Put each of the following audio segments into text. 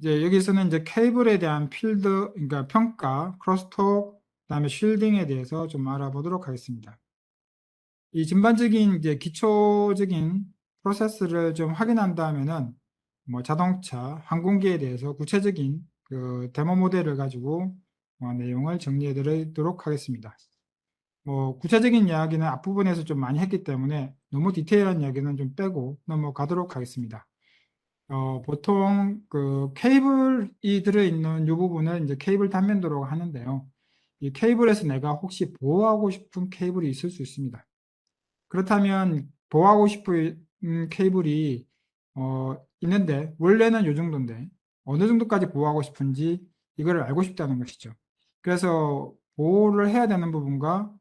이제 여기서는 이제 케이블에 대한 필드, 그러니까 평가, 크로스톡, 그다음에 쉴딩에 대해서 좀 알아보도록 하겠습니다. 이 전반적인 이제 기초적인 프로세스를 좀 확인한 다음에는 뭐 자동차, 항공기에 대해서 구체적인 그 데모 모델을 가지고 내용을 정리해 드리도록 하겠습니다. 뭐 구체적인 이야기는 앞부분에서 좀 많이 했기 때문에 너무 디테일한 이야기는 좀 빼고 넘어가도록 하겠습니다. 보통 그 케이블이 들어있는 이 부분을 이제 케이블 단면도라고 하는데요. 이 케이블에서 내가 혹시 보호하고 싶은 케이블이 있을 수 있습니다. 그렇다면 보호하고 싶은 케이블이 있는데 원래는 이 정도인데 어느 정도까지 보호하고 싶은지 이거를 알고 싶다는 것이죠. 그래서 보호를 해야 되는 부분과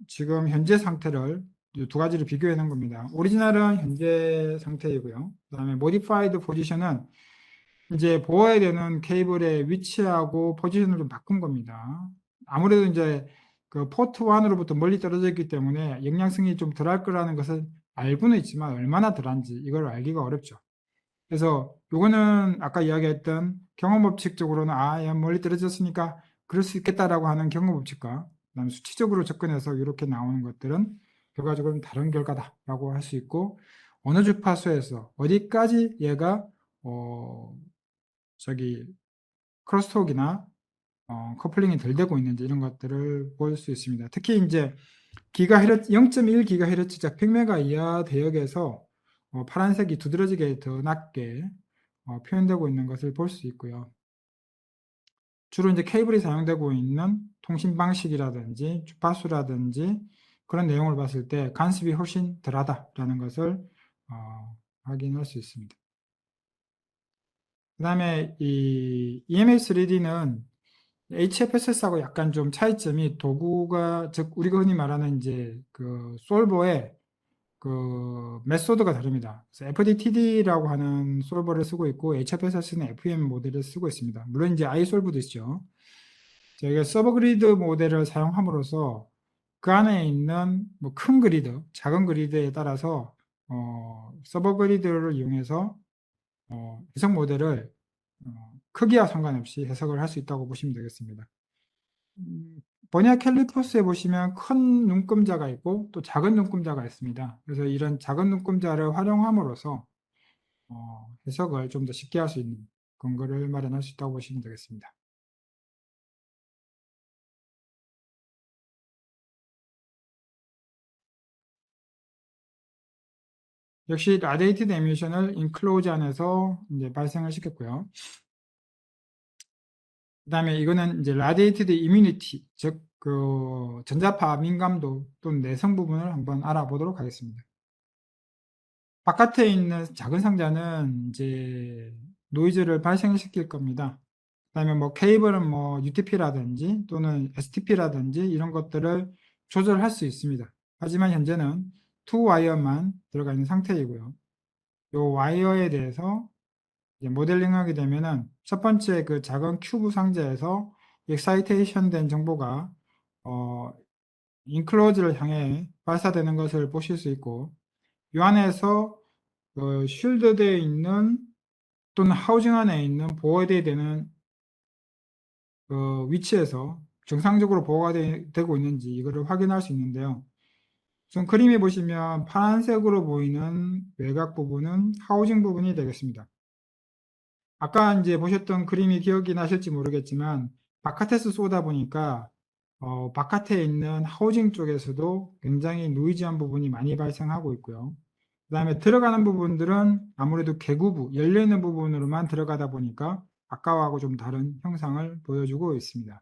지금 현재 상태를 두 가지를 비교해 놓은 겁니다. 오리지널은 현재 상태이고요. 그 다음에 modified position은 이제 보호해야 되는 케이블의 위치하고 포지션을 좀 바꾼 겁니다. 아무래도 이제 그 포트 1으로부터 멀리 떨어져 있기 때문에 영향성이 좀 덜할 거라는 것을 알고는 있지만 얼마나 덜한지 이걸 알기가 어렵죠. 그래서 요거는 아까 이야기했던 경험법칙적으로는 얘 멀리 떨어졌으니까 그럴 수 있겠다라고 하는 경험법칙과 그다음에 수치적으로 접근해서 이렇게 나오는 것들은 결과적으로 다른 결과다라고 할 수 있고 어느 주파수에서 어디까지 얘가 저기 크로스톡이나 커플링이 덜 되고 있는지 이런 것들을 볼 수 있습니다. 특히 이제 기가헤르츠 0.1 기가헤르츠작 100메가 이하 대역에서 파란색이 두드러지게 더 낮게 표현되고 있는 것을 볼 수 있고요. 주로 이제 케이블이 사용되고 있는 통신 방식이라든지 주파수라든지 그런 내용을 봤을 때 간섭이 훨씬 덜하다라는 것을 확인할 수 있습니다. 그 다음에 이 EMA3D는 HFSS하고 약간 좀 차이점이 도구가, 즉, 우리가 흔히 말하는 이제 그 솔버의 그 메소드가 다릅니다. 그래서 FDTD라고 하는 솔버를 쓰고 있고, HFSS는 FM 모델을 쓰고 있습니다. 물론 이제 isolve도 있죠. 저희가 서버 그리드 모델을 사용함으로써 그 안에 있는 뭐 큰 그리드, 작은 그리드에 따라서 서버 그리드를 이용해서 해석 모델을 크기와 상관없이 해석을 할 수 있다고 보시면 되겠습니다. 버니아 캘리퍼스에 보시면 큰 눈금자가 있고 또 작은 눈금자가 있습니다. 그래서 이런 작은 눈금자를 활용함으로써 해석을 좀 더 쉽게 할 수 있는 근거를 마련할 수 있다고 보시면 되겠습니다. 역시 라디에이티드 에미션을 인클로즈 안에서 이제 발생을 시켰고요. 그 다음에 이거는 이제 라디에이티드 이뮤니티, 즉 그 전자파 민감도 또는 내성 부분을 한번 알아보도록 하겠습니다. 바깥에 있는 작은 상자는 이제 노이즈를 발생시킬 겁니다. 그 다음에 뭐 케이블은 뭐 UTP라든지 또는 STP라든지 이런 것들을 조절할 수 있습니다. 하지만 현재는 2와이어만 들어가 있는 상태이고요. 이 와이어에 대해서 이제 모델링하게 되면은 첫 번째 그 작은 큐브 상자에서 엑사이테이션 된 정보가 인클로즈를 향해 발사되는 것을 보실 수 있고 이 안에서 쉴드되어 있는 또는 하우징 안에 있는 보호되어야 되는 위치에서 정상적으로 보호가 되고 있는지 이거를 확인할 수 있는데요. 우선 그림에 보시면 파란색으로 보이는 외곽 부분은 하우징 부분이 되겠습니다. 아까 이제 보셨던 그림이 기억이 나실지 모르겠지만 바깥에서 쏘다 보니까 바깥에 있는 하우징 쪽에서도 굉장히 노이즈한 부분이 많이 발생하고 있고요. 그 다음에 들어가는 부분들은 아무래도 개구부, 열려있는 부분으로만 들어가다 보니까 아까하고 좀 다른 형상을 보여주고 있습니다.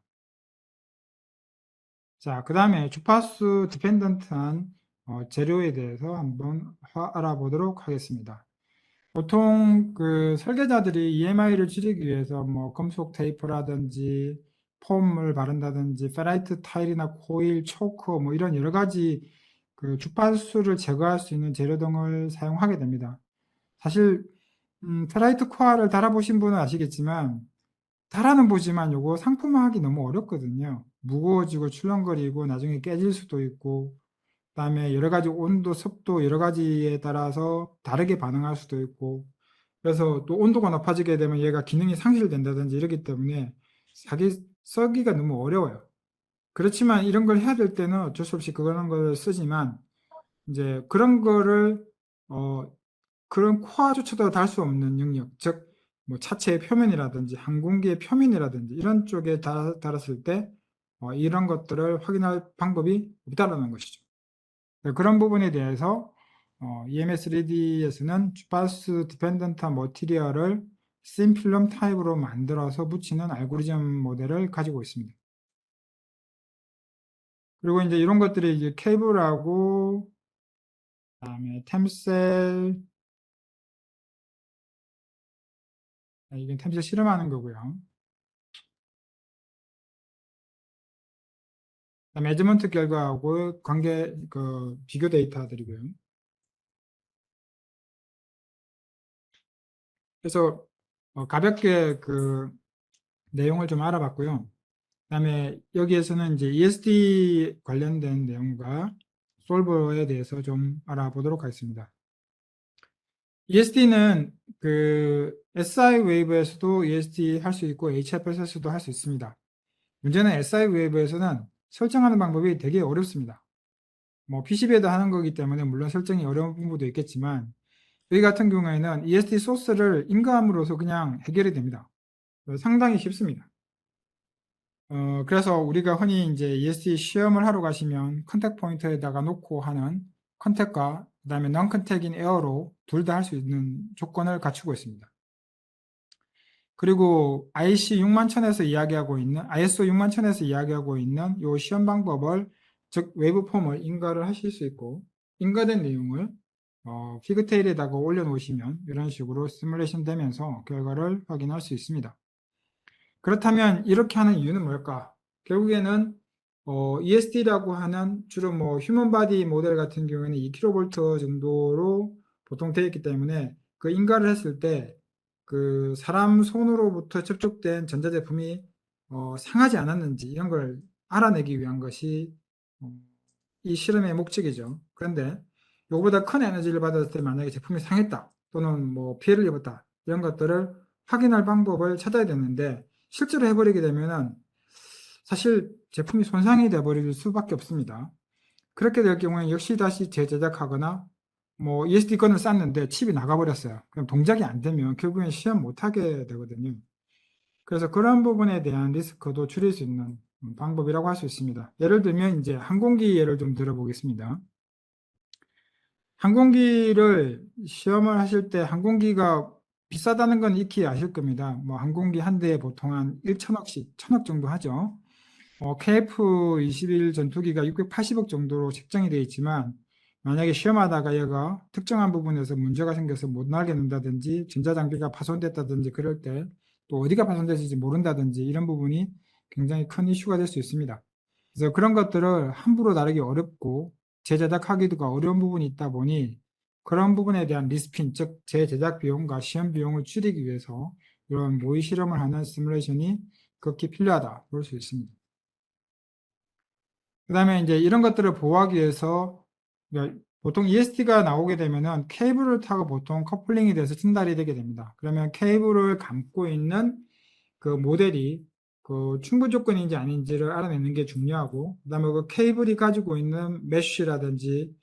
자, 그 다음에 주파수 디펜던트한 재료에 대해서 한번 알아보도록 하겠습니다. 보통 그 설계자들이 EMI를 줄이기 위해서 뭐 금속 테이프라든지 폼을 바른다든지 페라이트 타일이나 코일, 초크 뭐 이런 여러 가지 그 주파수를 제거할 수 있는 재료 등을 사용하게 됩니다. 사실 페라이트 코어를 달아보신 분은 아시겠지만 달아는 보지만 요거 상품화하기 너무 어렵거든요. 무거워지고 출렁거리고 나중에 깨질 수도 있고 그다음에 여러 가지 온도, 습도 여러 가지에 따라서 다르게 반응할 수도 있고 그래서 또 온도가 높아지게 되면 얘가 기능이 상실된다든지 이러기 때문에 쓰기가 너무 어려워요. 그렇지만 이런 걸 해야 될 때는 어쩔 수 없이 그런 걸 쓰지만 이제 그런 거를 그런 코어조차도 달 수 없는 영역, 즉 뭐 차체의 표면이라든지 항공기의 표면이라든지 이런 쪽에 달았을 때 이런 것들을 확인할 방법이 없다라는 것이죠. 그런 부분에 대해서 EMS3D에서는 주파수 디펜던트 머티리얼을 씬 필름 타입으로 만들어서 붙이는 알고리즘 모델을 가지고 있습니다. 그리고 이제 이런 것들이 이제 케이블하고 그다음에 템셀, 이게 템셀 실험하는 거고요. 매저먼트 결과하고 관계 비교 데이터들이고요. 그래서 가볍게 내용을 좀 알아봤고요. 그다음에 여기에서는 이제 ESD 관련된 내용과 솔버에 대해서 좀 알아보도록 하겠습니다. ESD는 SI 웨이브에서도 ESD 할 수 있고 HFSS도 할 수 있습니다. 문제는 SI 웨이브에서는 설정하는 방법이 되게 어렵습니다. 뭐 PCB에도 하는 거기 때문에 물론 설정이 어려운 부분도 있겠지만 여기 같은 경우에는 ESD 소스를 인감으로써 그냥 해결이 됩니다. 상당히 쉽습니다. 그래서 우리가 흔히 이제 ESD 시험을 하러 가시면 컨택 포인트에다가 놓고 하는 컨택과 그다음에 non 컨택인 에어로 둘 다 할 수 있는 조건을 갖추고 있습니다. 그리고 IC 61000에서 이야기하고 있는 ISO 61000에서 이야기하고 있는 이 시험 방법을 즉 웨이브폼을 인가를 하실 수 있고 인가된 내용을 피그테일에다가 올려놓으시면 이런 식으로 시뮬레이션 되면서 결과를 확인할 수 있습니다. 그렇다면 이렇게 하는 이유는 뭘까? 결국에는 ESD라고 하는 주로 뭐 휴먼 바디 모델 같은 경우에는 2kV 정도로 보통 되어 있기 때문에 그 인가를 했을 때 그 사람 손으로부터 접촉된 전자제품이 상하지 않았는지 이런 걸 알아내기 위한 것이 이 실험의 목적이죠. 그런데 이거보다 큰 에너지를 받았을 때 만약에 제품이 상했다 또는 뭐 피해를 입었다 이런 것들을 확인할 방법을 찾아야 되는데 실제로 해버리게 되면은 사실 제품이 손상이 돼버릴 수밖에 없습니다. 그렇게 될 경우에 역시 다시 재제작하거나 뭐 ESD 건을 쌌는데 칩이 나가버렸어요. 그럼 동작이 안 되면 결국엔 시험 못하게 되거든요. 그래서 그런 부분에 대한 리스크도 줄일 수 있는 방법이라고 할 수 있습니다. 예를 들면 이제 항공기 예를 좀 들어보겠습니다. 항공기를 시험을 하실 때 항공기가 비싸다는 건 익히 아실 겁니다. 뭐 항공기 한 대에 보통 한 1천억씩, 1천억 정도 하죠. KF-21 전투기가 680억 정도로 책정이 되어 있지만 만약에 시험하다가 얘가 특정한 부분에서 문제가 생겨서 못 날게 된다든지 전자장비가 파손됐다든지 그럴 때 또 어디가 파손될지 모른다든지 이런 부분이 굉장히 큰 이슈가 될 수 있습니다. 그래서 그런 것들을 함부로 다루기 어렵고 재제작하기가 어려운 부분이 있다 보니 그런 부분에 대한 리스핀, 즉 재제작 비용과 시험 비용을 줄이기 위해서 이런 모의 실험을 하는 시뮬레이션이 극히 필요하다 볼 수 있습니다. 그 다음에 이제 이런 것들을 보호하기 위해서 보통 ESD가 나오게 되면은 케이블을 타고 보통 커플링이 돼서 진달이 되게 됩니다. 그러면 케이블을 감고 있는 그 모델이 그 충분 조건인지 아닌지를 알아내는 게 중요하고, 그 다음에 그 케이블이 가지고 있는 메쉬라든지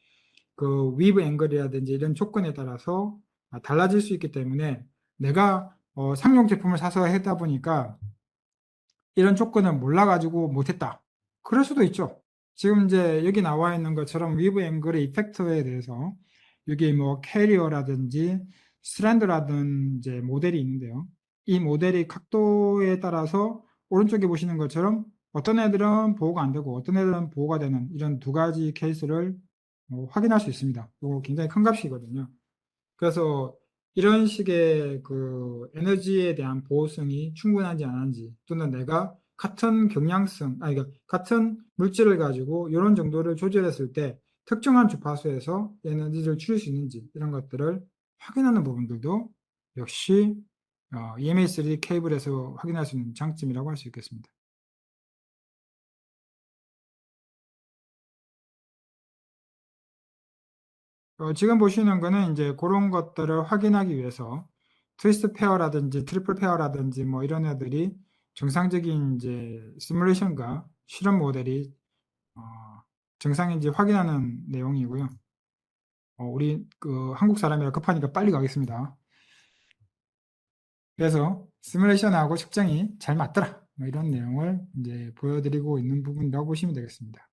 그 위브 앵글이라든지 이런 조건에 따라서 달라질 수 있기 때문에 내가 상용 제품을 사서 했다 보니까 이런 조건을 몰라가지고 못했다. 그럴 수도 있죠. 지금 이제 여기 나와 있는 것처럼 위브 앵글의 이펙터에 대해서 여기 뭐 캐리어라든지 스트랜드라든지 모델이 있는데요. 이 모델이 각도에 따라서 오른쪽에 보시는 것처럼 어떤 애들은 보호가 안 되고 어떤 애들은 보호가 되는 이런 두 가지 케이스를 확인할 수 있습니다. 이거 굉장히 큰 값이거든요. 그래서 이런 식의 그 에너지에 대한 보호성이 충분한지 안 한지 또는 내가 같은 경량성, 그러니까 같은 물질을 가지고 이런 정도를 조절했을 때 특정한 주파수에서 에너지를 줄일 수 있는지 이런 것들을 확인하는 부분들도 역시 EMA3 케이블에서 확인할 수 있는 장점이라고 할 수 있겠습니다. 지금 보시는 거는 이제 그런 것들을 확인하기 위해서 트위스트 페어라든지 트리플 페어라든지 뭐 이런 애들이 정상적인 이제 시뮬레이션과 실험 모델이 정상인지 확인하는 내용이고요. 우리 그 한국 사람이라 급하니까 빨리 가겠습니다. 그래서 시뮬레이션하고 측정이 잘 맞더라. 뭐 이런 내용을 이제 보여드리고 있는 부분이라고 보시면 되겠습니다.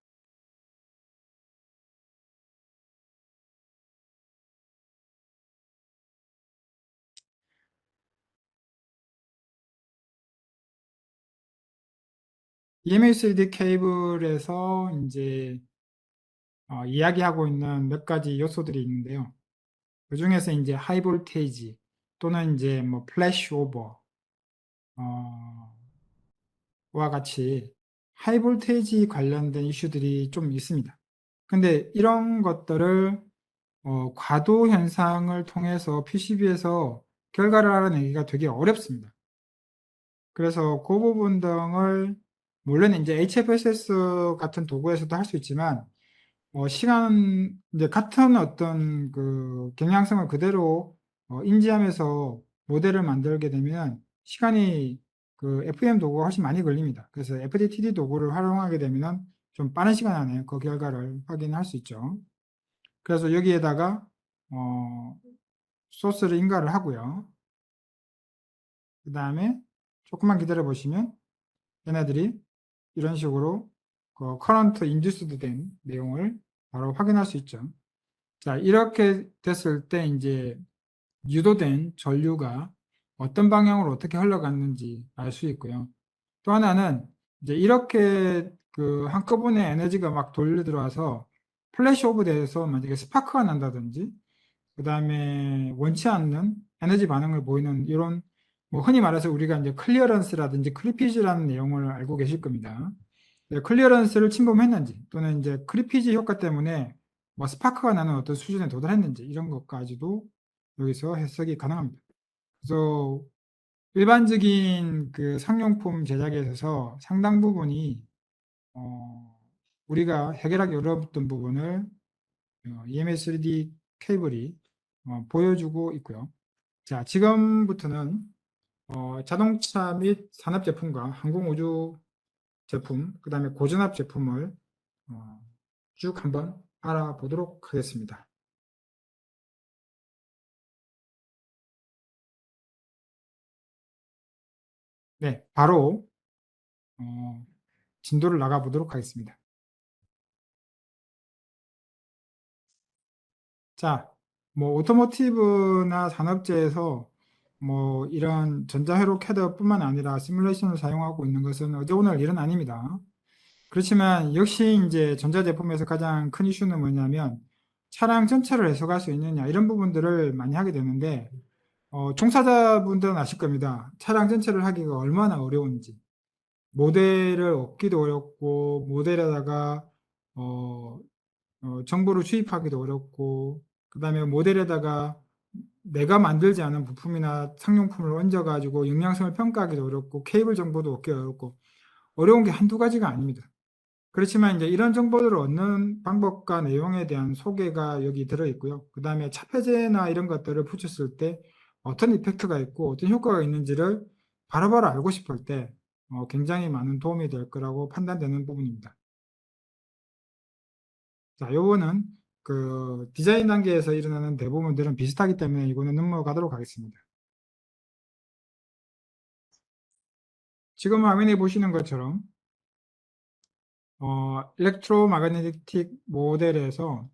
EMA3D 케이블에서 이제 이야기하고 있는 몇 가지 요소들이 있는데요. 그 중에서 이제 하이 볼테이지 또는 이제 뭐 플래시 오버 와 같이 하이 볼테이지 관련된 이슈들이 좀 있습니다. 근데 이런 것들을 과도 현상을 통해서 PCB에서 결과를 알아내기가 되게 어렵습니다. 그래서 그 부분 등을 물론 이제 HFSS 같은 도구에서도 할 수 있지만 시간 이제 같은 어떤 그 경향성을 그대로 인지하면서 모델을 만들게 되면 시간이 그 FM 도구가 훨씬 많이 걸립니다. 그래서 FDTD 도구를 활용하게 되면 좀 빠른 시간 안에 그 결과를 확인할 수 있죠. 그래서 여기에다가 소스를 인가를 하고요. 그 다음에 조금만 기다려 보시면 얘네들이 이런 식으로 그 커런트 인듀스드 된 내용을 바로 확인할 수 있죠. 자, 이렇게 됐을 때 이제 유도된 전류가 어떤 방향으로 어떻게 흘러갔는지 알 수 있고요. 또 하나는 이제 이렇게 그 한꺼번에 에너지가 막 돌려 들어와서 플래시 오브 돼서 만약에 스파크가 난다든지 그 다음에 원치 않는 에너지 반응을 보이는 이런 뭐 흔히 말해서 우리가 이제 클리어런스라든지 크리피지라는 내용을 알고 계실 겁니다. 클리어런스를 침범했는지 또는 이제 크리피지 효과 때문에 뭐 스파크가 나는 어떤 수준에 도달했는지 이런 것까지도 여기서 해석이 가능합니다. 그래서 일반적인 그 상용품 제작에 있어서 상당 부분이 우리가 해결하기 어려웠던 부분을 EMS3D 케이블이 보여주고 있고요. 자, 지금부터는 자동차 및 산업 제품과 항공우주 제품, 그 다음에 고전압 제품을 쭉 한번 알아보도록 하겠습니다. 네, 바로 진도를 나가 보도록 하겠습니다. 자, 뭐 오토모티브나 산업재에서 뭐 이런 전자회로 캐드뿐만 아니라 시뮬레이션을 사용하고 있는 것은 어제 오늘 일은 아닙니다. 그렇지만 역시 이제 전자제품에서 가장 큰 이슈는 뭐냐면 차량 전체를 해석할 수 있느냐 이런 부분들을 많이 하게 되는데 종사자분들은 아실 겁니다. 차량 전체를 하기가 얼마나 어려운지 모델을 얻기도 어렵고 모델에다가 정보를 주입하기도 어렵고 그 다음에 모델에다가 내가 만들지 않은 부품이나 상용품을 얹어가지고 영양성을 평가하기도 어렵고 케이블 정보도 얻기 어렵고 어려운 게 한두 가지가 아닙니다. 그렇지만 이제 이런 정보들을 얻는 방법과 내용에 대한 소개가 여기 들어있고요. 그 다음에 차폐제나 이런 것들을 붙였을 때 어떤 이펙트가 있고 어떤 효과가 있는지를 바로바로 알고 싶을 때 굉장히 많은 도움이 될 거라고 판단되는 부분입니다. 자, 요거는 그 디자인 단계에서 일어나는 대부분들은 비슷하기 때문에 이거는 넘어가도록 하겠습니다. 지금 화면에 보시는 것처럼 일렉트로마그네틱 모델에서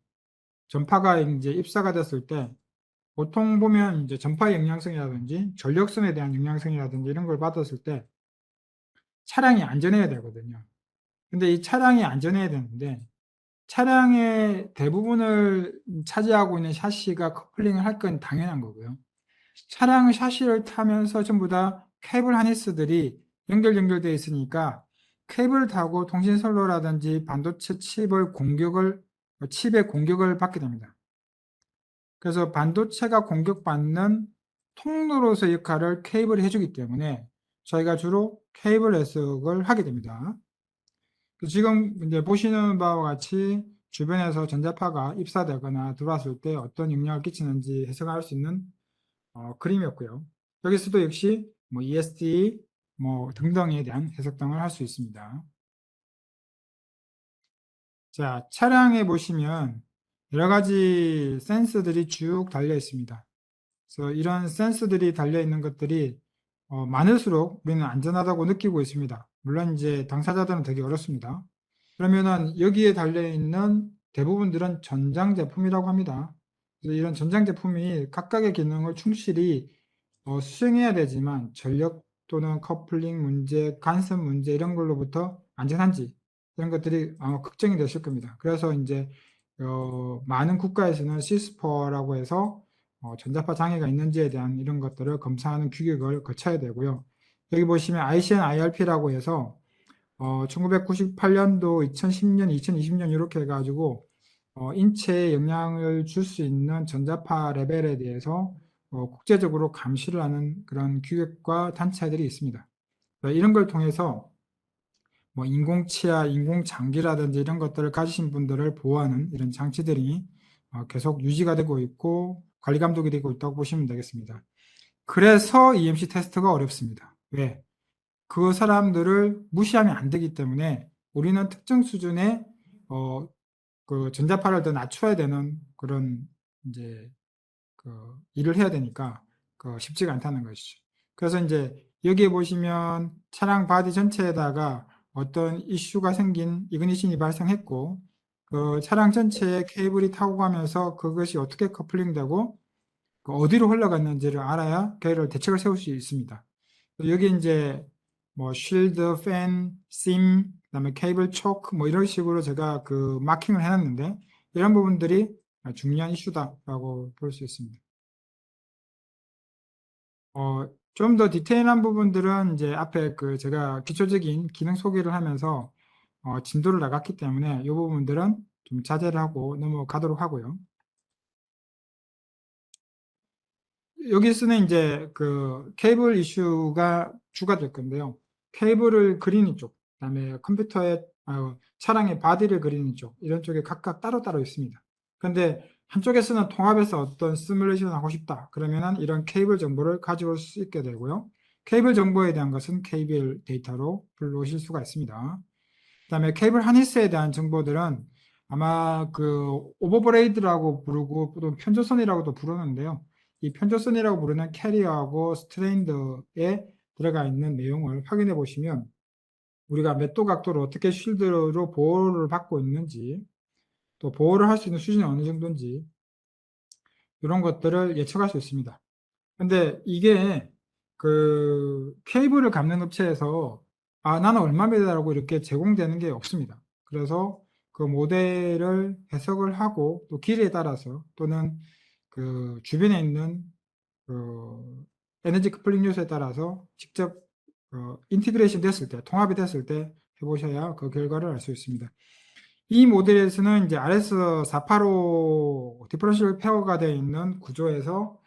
전파가 이제 입사가 됐을 때 보통 보면 이제 전파 영향성이라든지 전력선에 대한 영향성이라든지 이런 걸 받았을 때 차량이 안전해야 되거든요. 근데 이 차량이 안전해야 되는데 차량의 대부분을 차지하고 있는 샤시가 커플링을 할 건 당연한 거고요. 차량 샤시를 타면서 전부 다 케이블 하니스들이 연결되어 있으니까 케이블을 타고 통신선로라든지 반도체 칩의 공격을 받게 됩니다. 그래서 반도체가 공격받는 통로로서의 역할을 케이블이 해주기 때문에 저희가 주로 케이블 해석을 하게 됩니다. 지금 이제 보시는 바와 같이 주변에서 전자파가 입사되거나 들어왔을 때 어떤 영향을 끼치는지 해석할 수 있는 그림이었고요. 여기서도 역시 뭐 ESD 뭐 등등에 대한 해석 등을 할 수 있습니다. 자, 차량에 보시면 여러 가지 센서들이 쭉 달려 있습니다. 그래서 이런 센서들이 달려 있는 것들이 많을수록 우리는 안전하다고 느끼고 있습니다. 물론 이제 당사자들은 되게 어렵습니다. 그러면은 여기에 달려 있는 대부분들은 전장 제품이라고 합니다. 그래서 이런 전장 제품이 각각의 기능을 충실히 수행해야 되지만 전력 또는 커플링 문제, 간섭 문제 이런 걸로부터 안전한지 이런 것들이 아마 걱정이 되실 겁니다. 그래서 이제 많은 국가에서는 시스퍼라고 해서 전자파 장애가 있는지에 대한 이런 것들을 검사하는 규격을 거쳐야 되고요. 여기 보시면 ICN IRP라고 해서 1998년도, 2010년, 2020년 이렇게 해가지고 인체에 영향을 줄 수 있는 전자파 레벨에 대해서 국제적으로 감시를 하는 그런 규격과 단체들이 있습니다. 이런 걸 통해서 뭐 인공치아, 인공장기라든지 이런 것들을 가지신 분들을 보호하는 이런 장치들이 계속 유지가 되고 있고 관리 감독이 되고 있다고 보시면 되겠습니다. 그래서 EMC 테스트가 어렵습니다. 왜? 그 사람들을 무시하면 안 되기 때문에 우리는 특정 수준의 그 전자파를 더 낮춰야 되는 그런 이제 그 일을 해야 되니까 쉽지가 않다는 것이죠. 그래서 이제 여기에 보시면 차량 바디 전체에다가 어떤 이슈가 생긴 이그니션이 발생했고 그 차량 전체에 케이블이 타고 가면서 그것이 어떻게 커플링되고 어디로 흘러갔는지를 알아야 걔를 대책을 세울 수 있습니다. 여기 이제 뭐 쉴드, 팬, 심, 그다음에 케이블 초크 뭐 이런 식으로 제가 그 마킹을 해놨는데 이런 부분들이 중요한 이슈다라고 볼 수 있습니다. 좀 더 디테일한 부분들은 이제 앞에 그 제가 기초적인 기능 소개를 하면서 진도를 나갔기 때문에 이 부분들은 좀 자제를 하고 넘어가도록 하고요. 여기서는 이제 그 케이블 이슈가 주가 될 건데요. 케이블을 그리는 쪽, 그다음에 컴퓨터에 차량의 바디를 그리는 쪽 이런 쪽에 각각 따로따로 있습니다. 그런데 한쪽에서는 통합해서 어떤 시뮬레이션을 하고 싶다. 그러면은 이런 케이블 정보를 가져올 수 있게 되고요. 케이블 정보에 대한 것은 케이블 데이터로 불러오실 수가 있습니다. 그다음에 케이블 하니스에 대한 정보들은 아마 그 오버브레이드라고 부르고 또 편조선이라고도 부르는데요. 이 편조선이라고 부르는 캐리어하고 스트레인더에 들어가 있는 내용을 확인해 보시면 우리가 몇 도 각도로 어떻게 쉴드로 보호를 받고 있는지 또 보호를 할 수 있는 수준이 어느 정도인지 이런 것들을 예측할 수 있습니다. 근데 이게 그 케이블을 감는 업체에서 나는 얼마입니다라고 이렇게 제공되는 게 없습니다. 그래서 그 모델을 해석을 하고 또 길이에 따라서 또는 그 주변에 있는 그 에너지 커플링 요소에 따라서 직접 인티그레이션 됐을 때, 통합이 됐을 때 해보셔야 그 결과를 알 수 있습니다. 이 모델에서는 이제 RS485 디퍼런셜 페어가 되어 있는 구조에서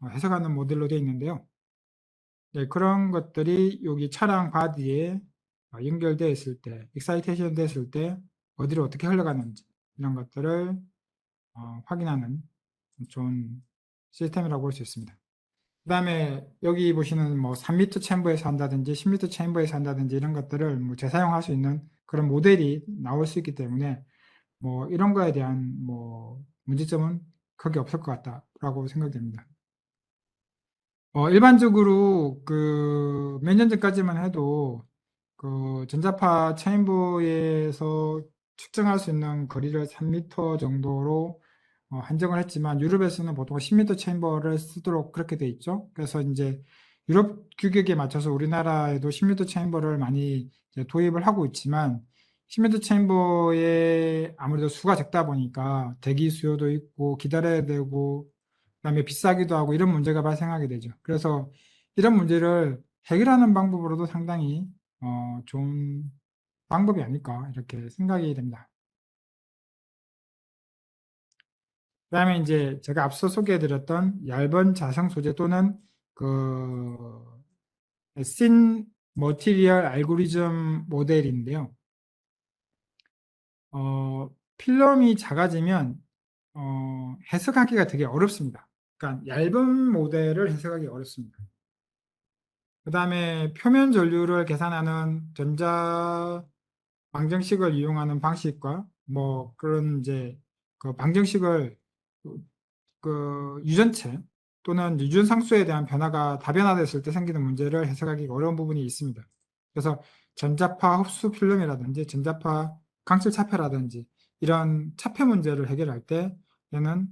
해석하는 모델로 되어 있는데요. 네, 그런 것들이 여기 차량 바디에 연결되어 있을 때, 익사이테이션 됐을 때 어디로 어떻게 흘러가는지 이런 것들을 확인하는 좋은 시스템이라고 볼 수 있습니다. 그 다음에 여기 보시는 뭐 3m 챔버에서 한다든지 10m 챔버에서 한다든지 이런 것들을 뭐 재사용할 수 있는 그런 모델이 나올 수 있기 때문에 뭐 이런 거에 대한 뭐 문제점은 크게 없을 것 같다라고 생각됩니다. 일반적으로 그 몇 년 전까지만 해도 그 전자파 체인버에서 측정할 수 있는 거리를 3m 정도로 한정을 했지만 유럽에서는 보통 10m 체인버를 쓰도록 그렇게 돼 있죠. 그래서 이제 유럽 규격에 맞춰서 우리나라에도 10m 체인버를 많이 이제 도입을 하고 있지만 10m 체인버에 아무래도 수가 적다 보니까 대기 수요도 있고 기다려야 되고 그다음에 비싸기도 하고 이런 문제가 발생하게 되죠. 그래서 이런 문제를 해결하는 방법으로도 상당히 좋은 방법이 아닐까 이렇게 생각이 됩니다. 그다음에 이제 제가 앞서 소개해드렸던 얇은 자성 소재 또는 그 씬 머티리얼 알고리즘 모델인데요. 필름이 작아지면 해석하기가 되게 어렵습니다. 그러니까 얇은 모델을 해석하기 어렵습니다. 그 다음에 표면 전류를 계산하는 전자 방정식을 이용하는 방식과 뭐 그런 이제 그 방정식을 그 유전체 또는 유전상수에 대한 변화가 다변화됐을 때 생기는 문제를 해석하기 어려운 부분이 있습니다. 그래서 전자파 흡수 필름이라든지 전자파 강철 차폐라든지 이런 차폐 문제를 해결할 때 얘는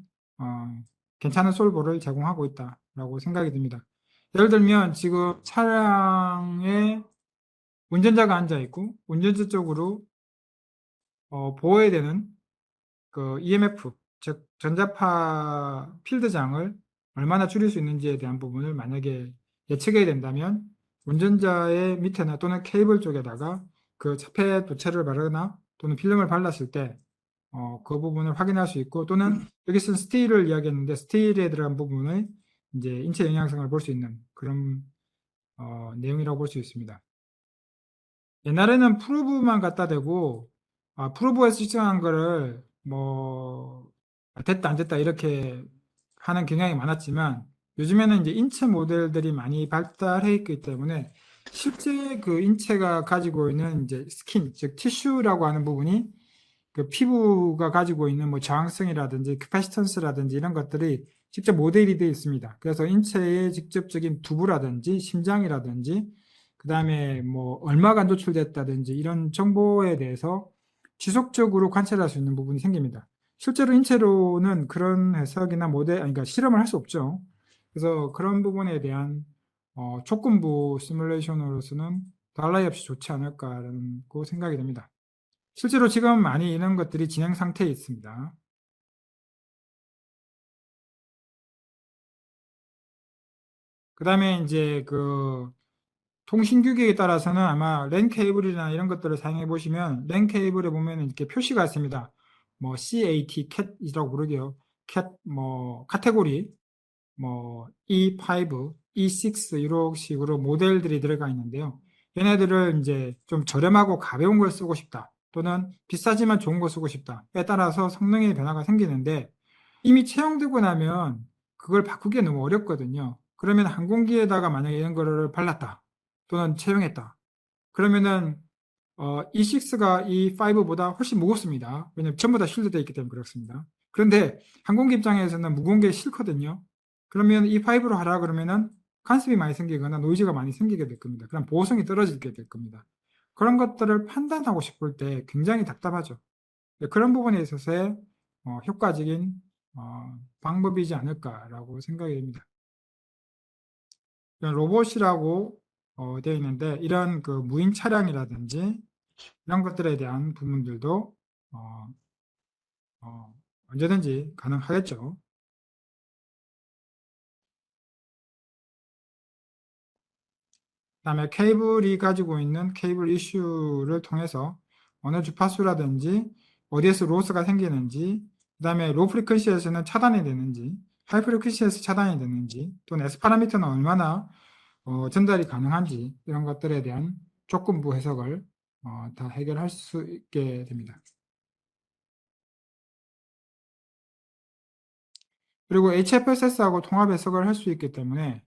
괜찮은 솔버를 제공하고 있다라고 생각이 듭니다. 예를 들면 지금 차량에 운전자가 앉아 있고 운전자 쪽으로 보호해야 되는 그 EMF, 즉 전자파 필드장을 얼마나 줄일 수 있는지에 대한 부분을 만약에 예측해야 된다면 운전자의 밑에나 또는 케이블 쪽에다가 그 차폐 도체를 바르거나 또는 필름을 발랐을 때 그 부분을 확인할 수 있고, 또는 여기 쓴 스틸을 이야기했는데 스틸에 들어간 부분을 이제 인체 영향성을 볼 수 있는 그런 내용이라고 볼 수 있습니다. 옛날에는 프로브만 갖다 대고 프로브에서 측정한 거를 뭐 됐다 안 됐다 이렇게 하는 경향이 많았지만, 요즘에는 이제 인체 모델들이 많이 발달해 있기 때문에 실제 그 인체가 가지고 있는 이제 스킨, 즉 티슈라고 하는 부분이 그 피부가 가지고 있는 뭐 저항성이라든지 캐파시턴스라든지 이런 것들이 직접 모델이 되어 있습니다. 그래서 인체의 직접적인 두부라든지 심장이라든지 그 다음에 뭐 얼마가 노출됐다든지 이런 정보에 대해서 지속적으로 관찰할 수 있는 부분이 생깁니다. 실제로 인체로는 그런 해석이나 모델, 그러니까 실험을 할 수 없죠. 그래서 그런 부분에 대한 조건부 시뮬레이션으로서는 더할 나위 없이 좋지 않을까라고 생각이 됩니다. 실제로 지금 많이 이런 것들이 진행 상태에 있습니다. 그 다음에 이제 그 통신 규격에 따라서는 아마 랜 케이블이나 이런 것들을 사용해 보시면 랜 케이블에 보면 이렇게 표시가 있습니다. 뭐 CAT, 캣이라고 부르게요. 캣, 뭐 카테고리, 뭐 E5, E6 이런 식으로 모델들이 들어가 있는데요. 얘네들을 이제 좀 저렴하고 가벼운 걸 쓰고 싶다, 또는 비싸지만 좋은 거 쓰고 싶다에 따라서 성능의 변화가 생기는데, 이미 채용되고 나면 그걸 바꾸기 너무 어렵거든요. 그러면 항공기에다가 만약에 이런 거를 발랐다 또는 채용했다, 그러면은 E6가 E5보다 훨씬 무겁습니다. 왜냐면 전부 다 실드되어 있기 때문에 그렇습니다. 그런데 항공기 입장에서는 무거운 게 싫거든요. 그러면 E5로 하라 그러면은 간섭이 많이 생기거나 노이즈가 많이 생기게 될 겁니다. 그럼 보호성이 떨어지게 될 겁니다. 그런 것들을 판단하고 싶을 때 굉장히 답답하죠. 그런 부분에 있어서의 효과적인 방법이지 않을까라고 생각이 됩니다. 로봇이라고 되어 있는데, 이런 그 무인 차량이라든지 이런 것들에 대한 부분들도 어, 언제든지 가능하겠죠. 그다음에 케이블이 가지고 있는 케이블 이슈를 통해서 어느 주파수라든지 어디에서 로스가 생기는지, 그다음에 로 프리퀀시에서는 차단이 되는지, 하이 프리퀀시에서 차단이 되는지, 또는 S 파라미터는 얼마나 전달이 가능한지, 이런 것들에 대한 조건부 해석을 다 해결할 수 있게 됩니다. 그리고 HFSS하고 통합 해석을 할 수 있기 때문에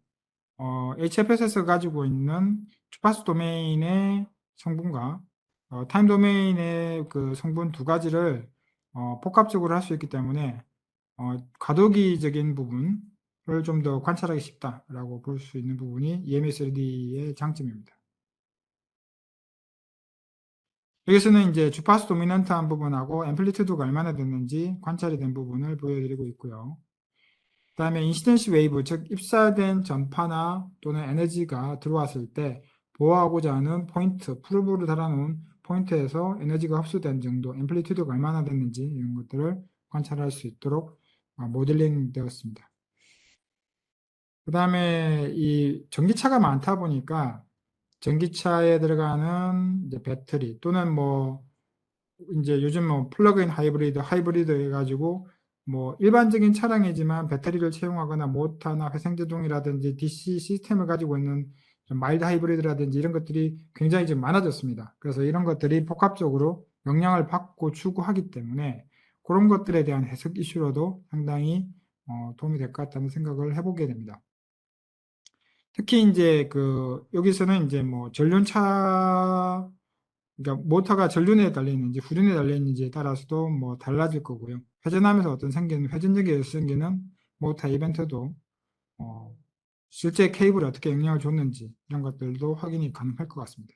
HFSS가 가지고 있는 주파수 도메인의 성분과 타임 도메인의 그 성분 두 가지를 복합적으로 할 수 있기 때문에 과도기적인 부분을 좀 더 관찰하기 쉽다라고 볼 수 있는 부분이 EMS3D의 장점입니다. 여기서는 이제 주파수 도미넌트한 부분하고 앰플리튜드가 얼마나 됐는지 관찰이 된 부분을 보여드리고 있고요. 그 다음에 인시던시 웨이브, 즉 입사된 전파나 또는 에너지가 들어왔을 때 보호하고자 하는 포인트, 프로브를 달아놓은 포인트에서 에너지가 흡수된 정도, 앰플리튜드가 얼마나 됐는지 이런 것들을 관찰할 수 있도록 모델링 되었습니다. 그 다음에 이 전기차가 많다 보니까 전기차에 들어가는 이제 배터리 또는 뭐 이제 요즘 뭐 플러그인 하이브리드 해가지고 뭐 일반적인 차량이지만 배터리를 채용하거나 모터나 회생제동이라든지 DC 시스템을 가지고 있는 좀 마일드 하이브리드라든지 이런 것들이 굉장히 좀 많아졌습니다. 그래서 이런 것들이 복합적으로 영향을 받고 추구하기 때문에 그런 것들에 대한 해석 이슈로도 상당히 도움이 될 것 같다는 생각을 해보게 됩니다. 특히 이제 여기서는 이제 뭐 그러니까 모터가 전륜에 달려 있는지 후륜에 달려 있는지에 따라서도 뭐 달라질 거고요. 회전하면서 회전력에 생기는 모터 이벤트도 어, 실제 케이블에 어떻게 영향을 줬는지 이런 것들도 확인이 가능할 것 같습니다.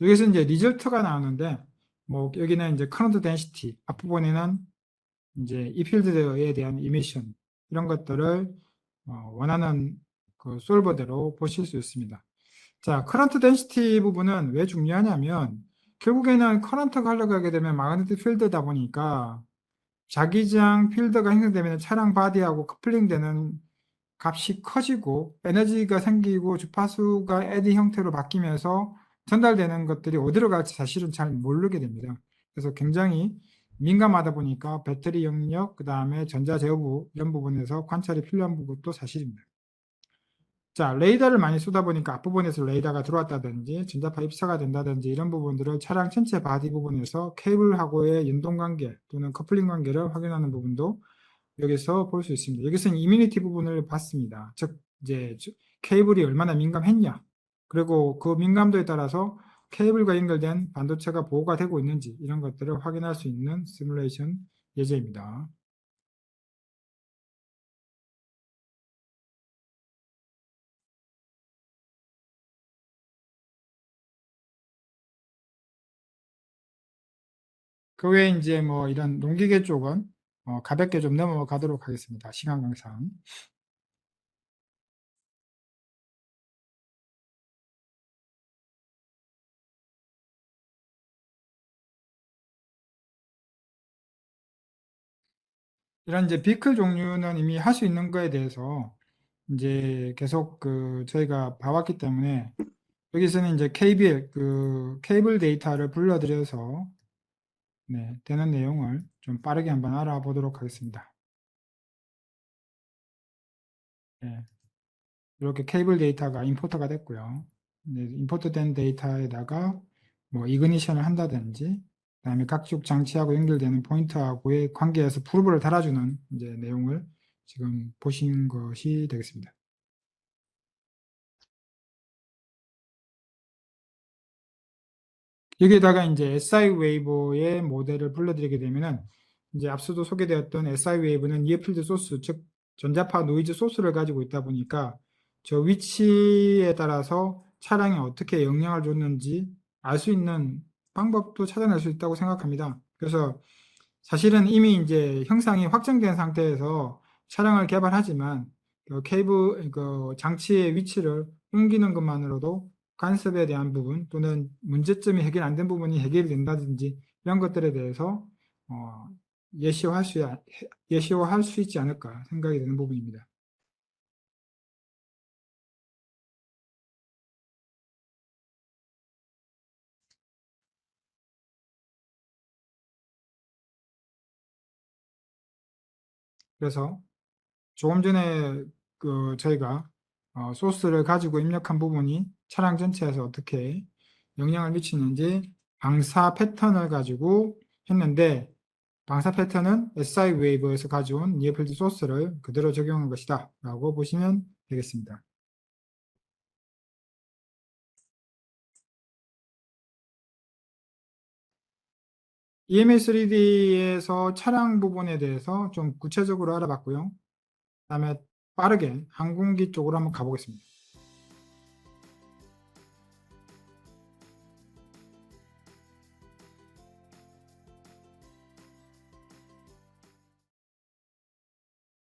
여기서 이제 리절트가 나오는데 뭐 여기는 이제 커런트 덴시티 앞부분에는 이제 이 필드에 대한 이미션 이런 것들을 원하는 그 솔버대로 보실 수 있습니다. 자, 커런트 덴시티 부분은 왜 중요하냐면 결국에는 커런트가 흘러가게 되면 마그네틱 필드다 보니까 자기장 필드가 형성되면 차량 바디하고 커플링되는 값이 커지고 에너지가 생기고 주파수가 에디 형태로 바뀌면서 전달되는 것들이 어디로 갈지 사실은 잘 모르게 됩니다. 그래서 굉장히 민감하다 보니까 배터리 영역, 그 다음에 전자 제어부 이런 부분에서 관찰이 필요한 부분도 사실입니다. 자, 레이더를 많이 쏘다 보니까 앞부분에서 레이더가 들어왔다든지 전자파 입사가 된다든지 이런 부분들을 차량 전체 바디 부분에서 케이블하고의 연동 관계 또는 커플링 관계를 확인하는 부분도 여기서 볼 수 있습니다. 여기서는 이뮤니티 부분을 봤습니다. 즉 이제 케이블이 얼마나 민감했냐, 그리고 그 민감도에 따라서 케이블과 연결된 반도체가 보호가 되고 있는지 이런 것들을 확인할 수 있는 시뮬레이션 예제입니다. 그 외에 이제 뭐 이런 농기계 쪽은 가볍게 좀 넘어가도록 하겠습니다. 시간 관계상. 이런 이제 비클 종류는 이미 할 수 있는 거에 대해서 이제 계속 저희가 봐왔기 때문에 여기서는 이제 케이블 데이터를 불러들여서 네, 되는 내용을 좀 빠르게 한번 알아보도록 하겠습니다. 네, 이렇게 케이블 데이터가 임포터가 됐고요. 네, 임포트 된 데이터에다가 뭐 이그니션을 한다든지 그다음에 각종 장치하고 연결되는 포인트하고의 관계에서 프로브를 달아주는 이제 내용을 지금 보신 것이 되겠습니다. 여기에다가 이제 SI 웨이브의 모델을 불러드리게 되면은 이제 앞서도 소개되었던 SI 웨이브는 니어필드 소스, 즉 전자파 노이즈 소스를 가지고 있다 보니까 저 위치에 따라서 차량에 어떻게 영향을 줬는지 알 수 있는 방법도 찾아낼 수 있다고 생각합니다. 그래서 사실은 이미 이제 형상이 확정된 상태에서 차량을 개발하지만 장치의 위치를 옮기는 것만으로도 간섭에 대한 부분 또는 문제점이 해결 안 된 부분이 해결이 된다든지 이런 것들에 대해서 어, 예시화할 수, 예시화할 수 있지 않을까 생각이 드는 부분입니다. 그래서 조금 전에 저희가 소스를 가지고 입력한 부분이 차량 전체에서 어떻게 영향을 미치는지 방사 패턴을 가지고 했는데 방사 패턴은 SI 웨이브에서 가져온 니어필드 소스를 그대로 적용한 것이다 라고 보시면 되겠습니다. EMA3D에서 차량 부분에 대해서 좀 구체적으로 알아봤고요. 그 다음에 빠르게 항공기 쪽으로 한번 가보겠습니다.